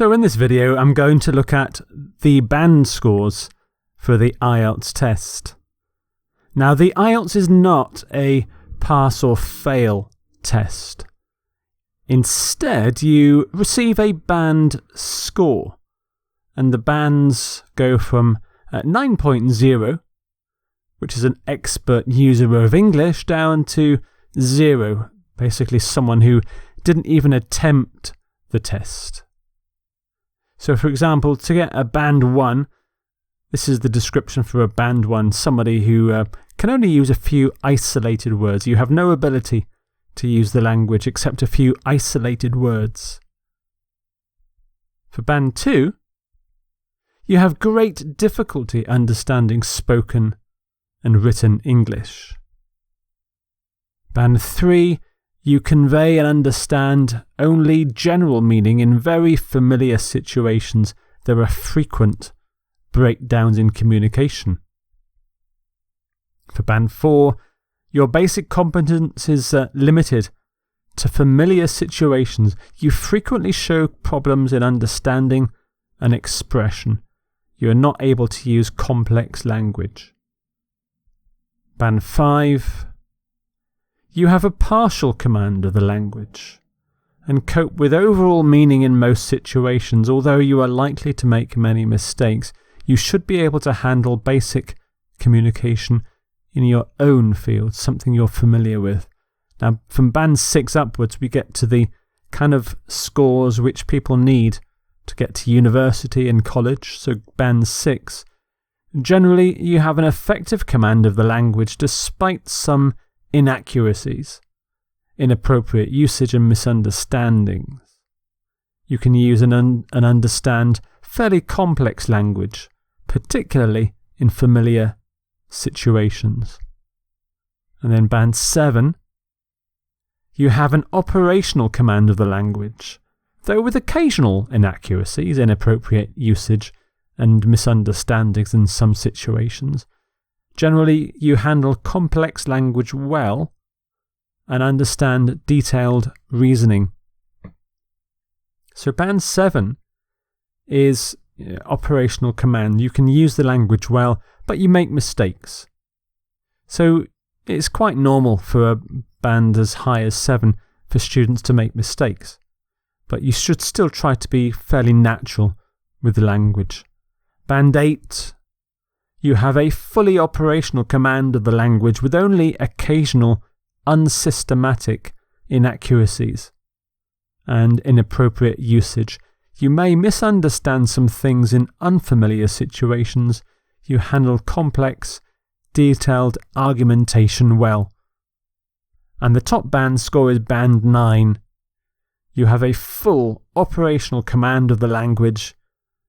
So in this video, I'm going to look at the band scores for the IELTS test. Now, the IELTS is not a pass or fail test. Instead, you receive a band score, and the bands go from 9.0, which is an expert user of English, down to 0, basically someone who didn't even attempt the test. So, for example, to get a band 1, this is the description for a band 1, somebody who can only use a few isolated words. You have no ability to use the language except a few isolated words. For band 2, you have great difficulty understanding spoken and written English. Band 3, you convey and understand only general meaning in very familiar situations. There are frequent breakdowns in communication. For band 4, your basic competence is limited to familiar situations. You frequently show problems in understanding and expression. You are not able to use complex language. Band 5, you have a partial command of the language and cope with overall meaning in most situations. Although you are likely to make many mistakes, you should be able to handle basic communication in your own field, something you're familiar with. Now, from band 6 upwards, we get to the kind of scores which people need to get to university and college. So band 6. Generally, you have an effective command of the language despite some inaccuracies, inappropriate usage and misunderstandings. You can use and understand fairly complex language, particularly in familiar situations. And then band 7, you have an operational command of the language, though with occasional inaccuracies, inappropriate usage and misunderstandings in some situations. Generally, you handle complex language well and understand detailed reasoning. So band 7 is operational command. You can use the language well, but you make mistakes. So it's quite normal for a band as high as 7 for students to make mistakes. But you should still try to be fairly natural with the language. Band 8, you have a fully operational command of the language with only occasional unsystematic inaccuracies and inappropriate usage. You may misunderstand some things in unfamiliar situations. You handle complex, detailed argumentation well. And the top band score is band 9. You have a full operational command of the language.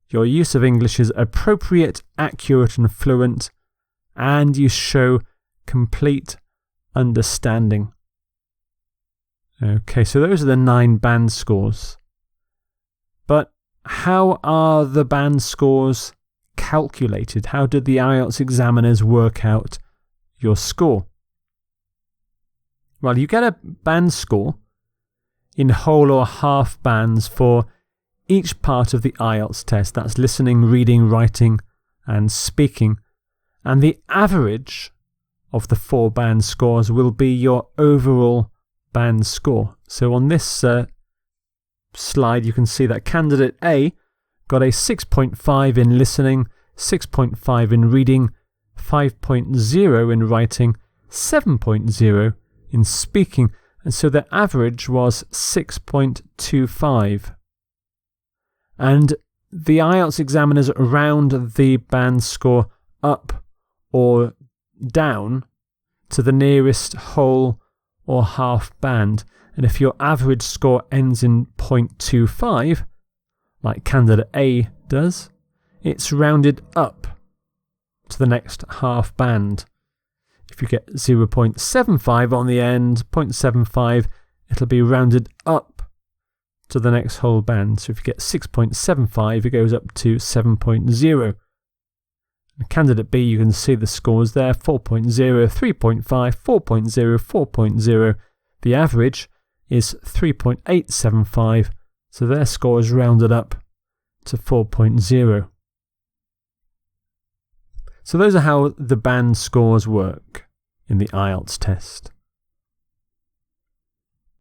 Your use of English is appropriate, accurate and fluent, and you show complete understanding. Okay, so those are the 9 band scores. But how are the band scores calculated? How did the IELTS examiners work out your score? Well, you get a band score in whole or half bands for each part of the IELTS test. That's listening, reading, writing and speaking. And the average of the 4 band scores will be your overall band score. So on this slide you can see that candidate A got a 6.5 in listening, 6.5 in reading, 5.0 in writing, 7.0 in speaking, and so the average was 6.25. And the IELTS examiners round the band score up or down to the nearest whole or half band. And if your average score ends in 0.25, like candidate A does, it's rounded up to the next half band. If you get 0.75 on the end, 0.75, it'll be rounded up to the next whole band. So if you get 6.75, it goes up to 7.0. Candidate B, you can see the scores there, 4.0, 3.5, 4.0, 4.0. The average is 3.875, so their score is rounded up to 4.0. So those are how the band scores work in the IELTS test.